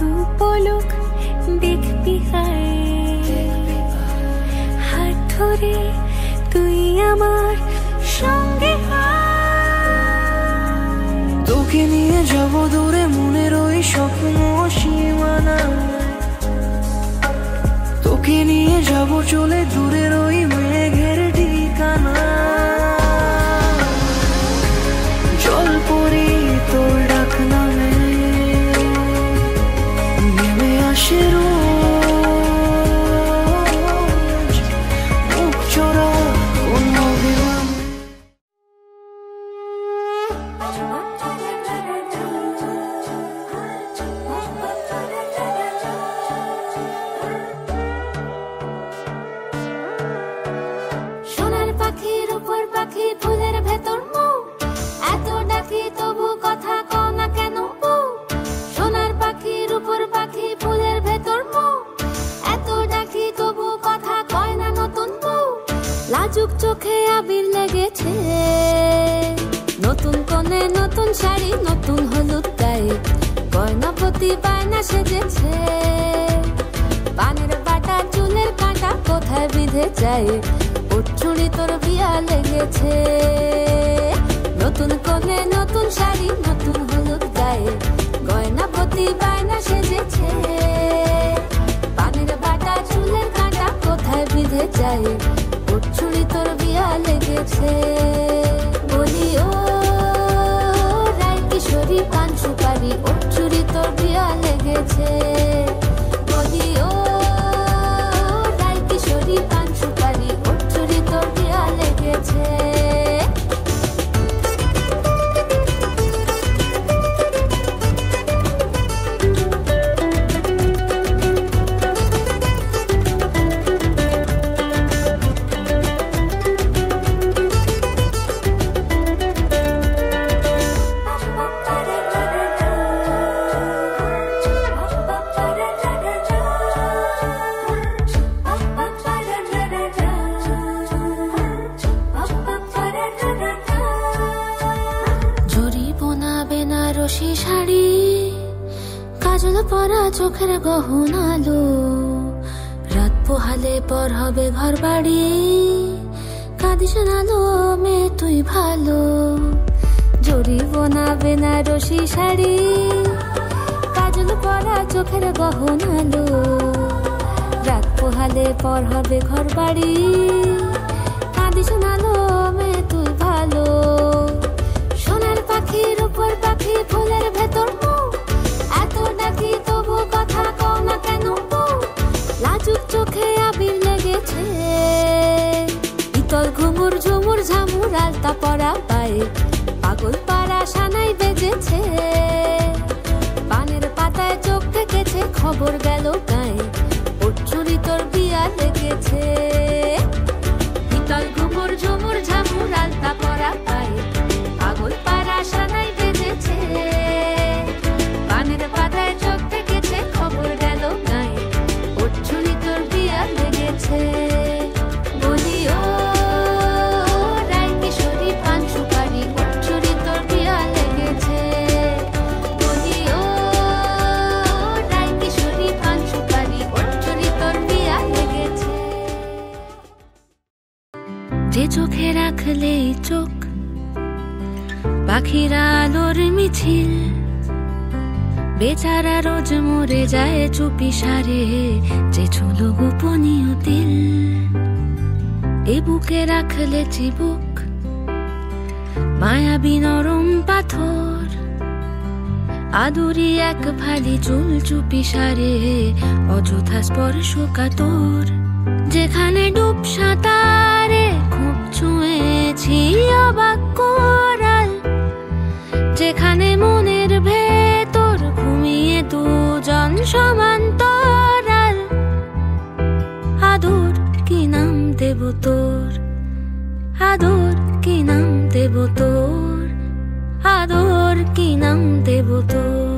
দু পলক দেখবি হাত ধরে তুই আমার সঙ্গে তোকে নিয়ে যাব দূরে মনের ওই স্বপ্ন সীমানা, তোকে নিয়ে যাব চলে দূরের ওই মেঘের ঠিকানা। জল পরি তোর ডাক নামে নেমে আসে রোজ মুখ চোরা কোন অভিমানে। সোনার পাখির উপর পাখি ফুলের ভেতর মুখ, এত ডাকি তবু কথা কও না কেন বউ। সোনার পাখির উপর পাখি ফুলের ভেতর মুখ, এত ডাকি তবু কথা কয় না নতুন বউ। লাজুক চোখে আবির লেগেছে, নতুন কোণে নতুন শাড়ি নতুন হলুদ গায়ে, গয়নাপতি বায়না সেজেছে। পানের বাটা চুলের কাঁটা কোথায় বিঁধে যায়, চুড়ি তোর বিয়া লেগেছে। নতুন কোণে নতুন শাড়ি নতুন হলুদ গায়ে, গয়নাপতি বায়না সেজেছে। পানের বাটা চুলের কাঁটা কোথায় বিঁধে যায়, চুড়ি তোর বিয়া লেগেছে। বলি ও রায় কিশোরী পান সুপারি, ওর চুড়ি তোর বিয়া লেগেছে। বলি ও রায় কিশোরী পান সুপারি, ওর চুড়ি তোর বিয়া লেগেছে। বেনারসি শাড়ি কাজল পরা চোখের গহনালো, রাত পোহালে পর হবে ঘর বাড়ি, কাঁদিস নালো মেয়ে তুই ভালো। জরি বোনা বেনারসি শাড়ি কাজল পরা চোখের গহনালো, রাত পোহালে পর হবে ঘর বাড়ি, কাঁদিস নালো মেয়ে তুই ভালো। সোনার পাখির উপর পাখি ফুলের ভেতর মুখ, এত ডাকি তবু কথা কও না কেন বউ। লাজুক চোখে আবির লেগেছে, ইতল ঘুমুর ঝুমুর ঝামুর আলতা পরা পায়ে, পাগল পাড়া সানাই বেজেছে। পানের পাতায় চোখ থেকেছে খবর গেল গায়ে, ওর চুরি তোর বিয়া লেগেছে। ইতল ঘুমুর ঝুমুর ঝামুর আলতা পরা পায়ে, পাগল পাড়া সানাই বেজেছে। পানের পাতায় চোখ থেকেছে খবর গেল গায়ে, ওর চুরি তোর বিয়া লেগেছে। বলি ও রায় কিশোরী পান সুপারি, ওর চুরি তোর বিয়া লেগেছে। বলি ও রায় কিশোরী পান সুপারি, ওর চুরি তোর বিয়া লেগেছে। যে চোখে রাখলে চোখ পাখিরা আলোর মিছিল, বেচারা রোজ মরে যায় চুপি সারে, যে ছুলো গোপনীয় দিল। এ বুকে রাখলে চিবুক মায়াবী নরম পাথর, আদুরি এক ভালি চুল চুপি সারে, অযথা স্পর্শ কাতর। যেখানে ডুব সাঁতারে খুব ছুঁয়েছি অবাক কোরাল, যেখানে মনের ভেতর ঘুমিয়ে দুজন সমান্তরাল। আদর কি নাম দেব তোর, আদর কি নাম দেব তোর, আদর কি নাম দেব তোর।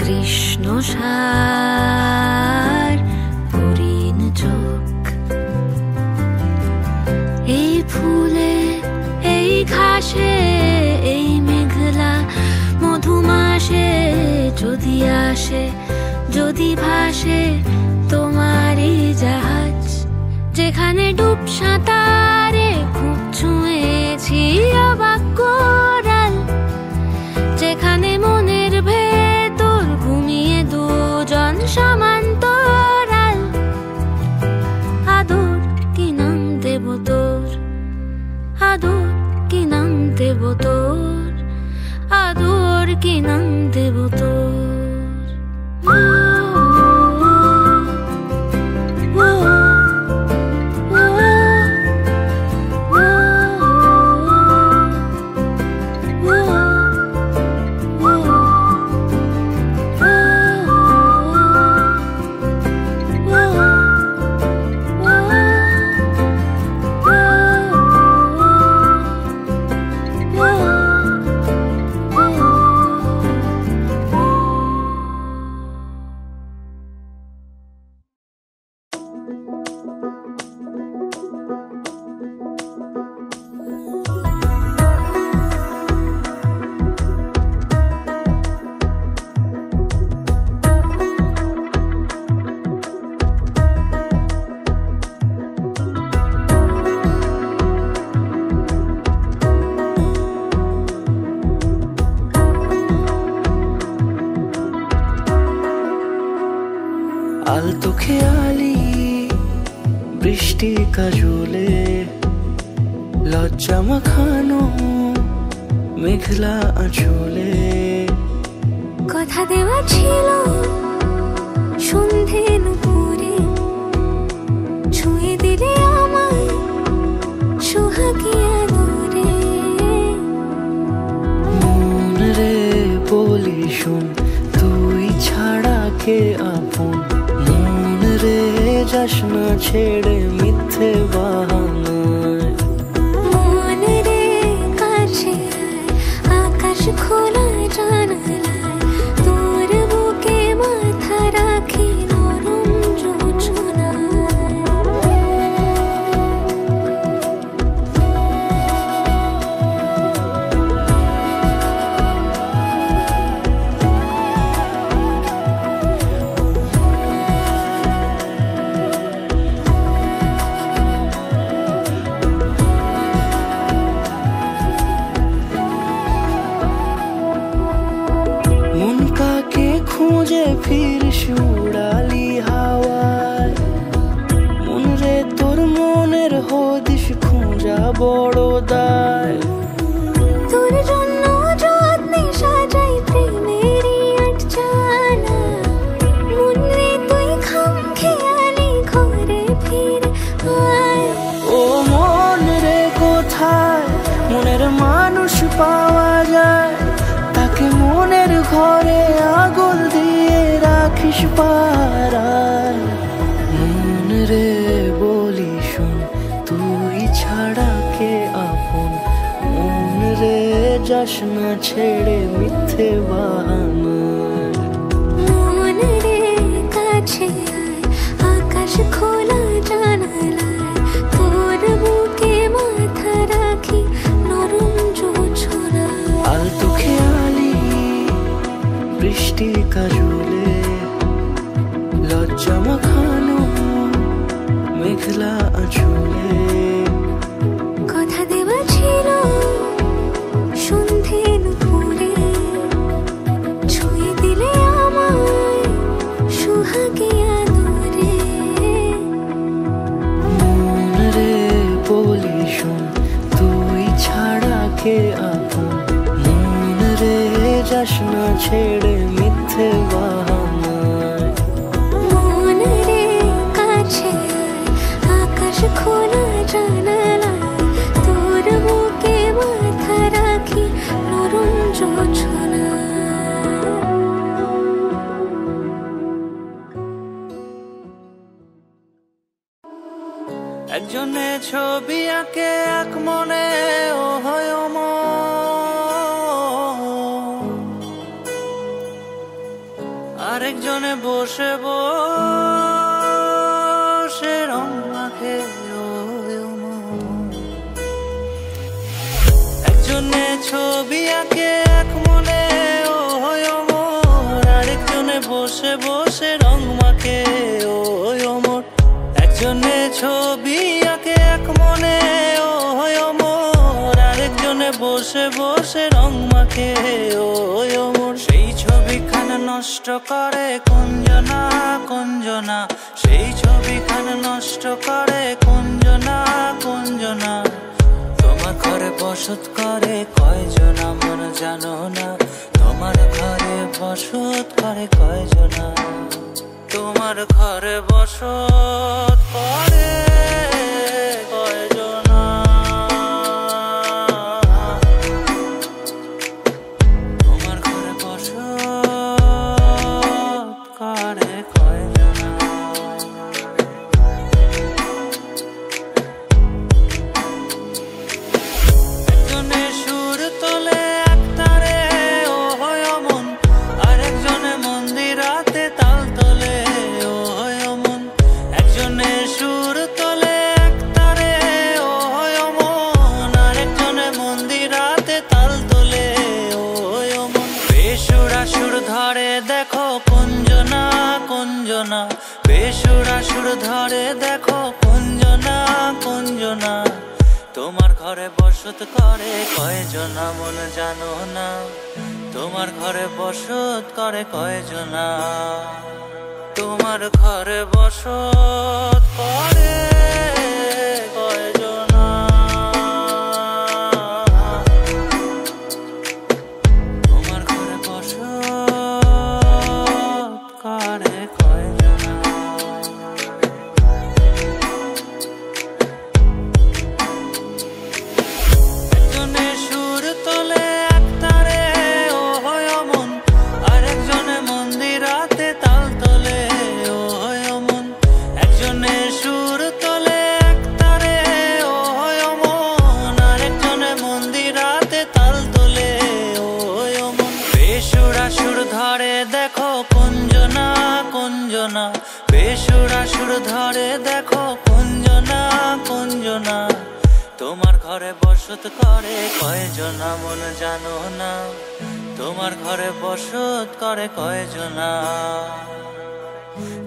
কৃষ্ণ সার হরিণ চোখ, এই ফুলে এই ঘাসে এই মেঘলা মধুমাসে যদি আসে যদি ভাসে তোমারই জাহাজ, যেখানে ডুব সাঁতারে খুব ছুঁয়েছি অবাক কোরাল, যেখানে মনের ভেতর ঘুমিয়ে দুজন সমান্তরাল। আদর কি নাম দেব তোর, আদর কি নাম দেব তোর, আদর কি নাম দেব তোর। আলতো খেয়ালি বৃষ্টি কাজলে লজ্জা মাখানো মেঘলা আঁচলে, কথা দেওয়া ছিল সন্ধে নুপুরে, ছুঁয়ে দিলে আমায় সোহাগী আদরে। মন রে বলি শোন তুই ছাড়া কে আপন, মন রে যাস না ছেড়ে মিথ্যে বাহানায়। মন রে কাছে আকাশ খোলা জানালায়, তোর বুকে মাথা রাখি নরম যোজনায়। মন কাকে খুঁজে ফিরিস উড়ালি হাওয়ায়, মন রে তোর মনের হদিস খোঁজা বড় দায়। তোর জন্য যত্নে সাজাই প্রেমেরই আটচালা, মন রে তুই খাম খেয়ালি ঘরে ফিরে আয়। ও মন রে কোথায় মনের মানুষ পাওয়া যায়, তাকে মনের ঘরে আগুন দিয়ে রাখিস পাড়ায়। মন রে বলি শোন তুই ছাড়া কে আপন, মন রে যাস না ছেড়ে মিথ্যে বাহানায়। মন রে কাছে আয় আকাশ খোলা জানালায়, তোর বুকে মাথা রাখি নরম যোজনায়। আলতো খেয়ালি বৃষ্টি কাজলে লজ্জা মাখানো মেঘলা আঁচলে, কথা দেওয়া ছিল সন্ধে নুপুরে, ছুঁয়ে দিলে আমায় সোহাগী আদরে। মন রে বলি শোন তুই ছাড়া কে আপন, মন রে যাস না ছেড়ে মিথ্যে বাহানায়। মন রে কাছে আয় আকাশ খোলা জানালায়, তোর বুকে মাথা রাখি নরম যোজনায়। একজনে ছবি আঁকে এক মনে ও হয় আরেকজনে বসে বসে রং মাখে একজনে ছবি আঁকে এক মনে ও মোর, আরেকজনে বসে বসে রং মাখে ও মোর। একজনে ছবি আঁকে এক মনে ও মোর, আরেকজনে বসে বসে রং মাখে ও মোর। সেই ছবিখানা নষ্ট করে কুঞ্জনা কুঞ্জনা, সেই ছবিখানা নষ্ট করে কুঞ্জনা কুঞ্জনা। তোমার ঘরে বসত করে কয়জনা মন জানো না, তোমার ঘরে বসত করে কয়জনা, তোমার ঘরে বসত করে কয়জনা, তোমার ঘরে বসত করে কয়জনা। একজনে সুর তোলে একতারে ও মন, আরেকজনে মন্দিরাতে তাল তোলে ও মন। একজনে সুর তোলে একতারে ও মন, আরেকজনে মন্দিরাতে তাল তোলে ও মন। বেসুরা সুর ধরে দেখো কুঞ্জনা কুঞ্জনা, বেসুরা সুর ধরে দেখো কুঞ্জনা কুঞ্জনা। তোমার ঘরে বসত করে কয়জনা মন জানো না, তোমার ঘরে বসত করে কয়জনা, তোমার ঘরে বসত করে কয়জনা, তোমার ঘরে বসত করে কয়জনা। একজনে সুর তোলে একতারে ও মন, আরেকজনে মন্দিরাতে তাল তোলে ও মন। একজনে সুর তোলে একতারে ও মন, আরেকজনে মন্দিরাতে তাল তোলে ও মন। বেসুরা সুর ধরে দেখো কুঞ্জনা কুঞ্জনা, বেসুরা সুর ধরে দেখো কুঞ্জনা কুঞ্জনা। তোমার ঘরে বসত করে কয়জনা মন জানো না, তোমার ঘরে বসত করে কয়জনা,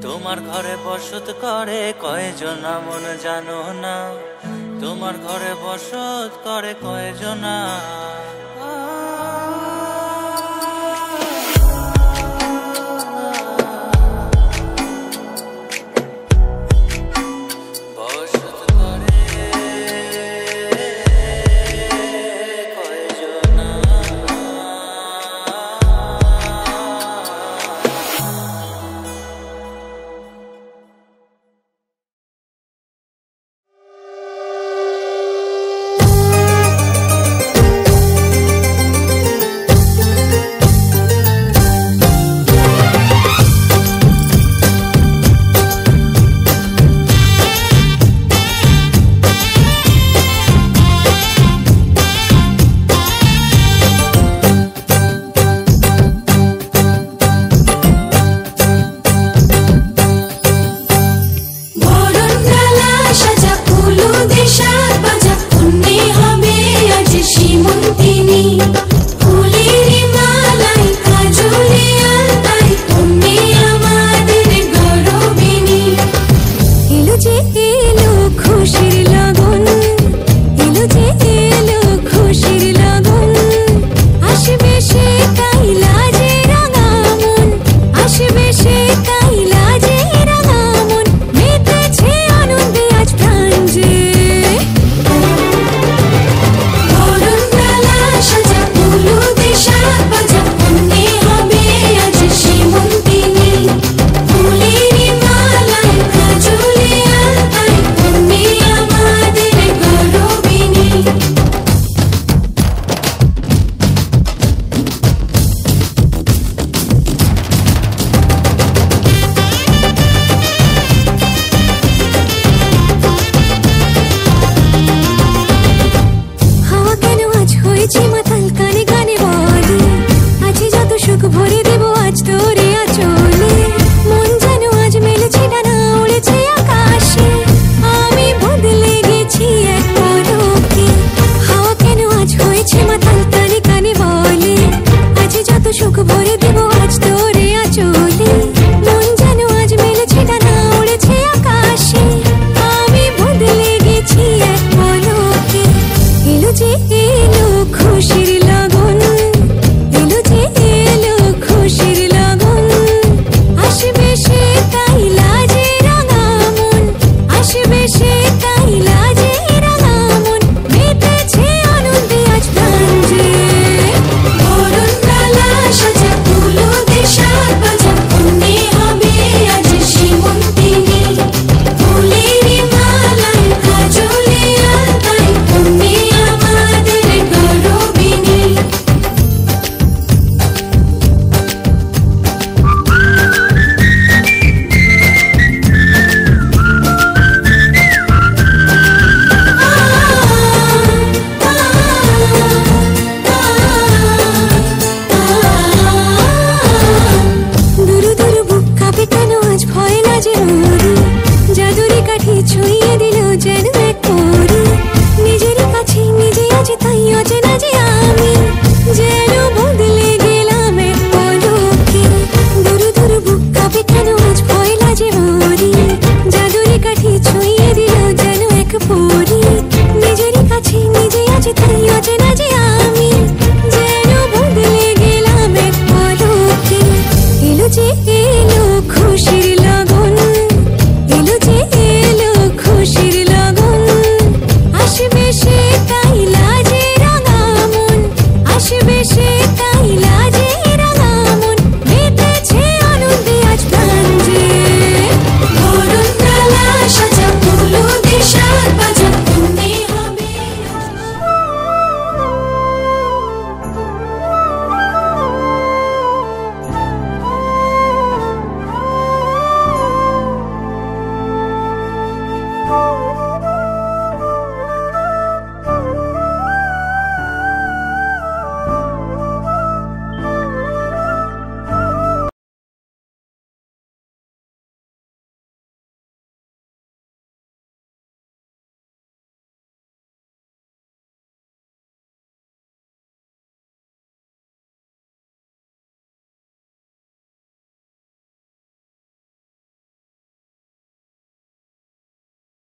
তোমার ঘরে বসত করে কয়জনা মন জানো না, তোমার ঘরে বসত করে কয়জনা।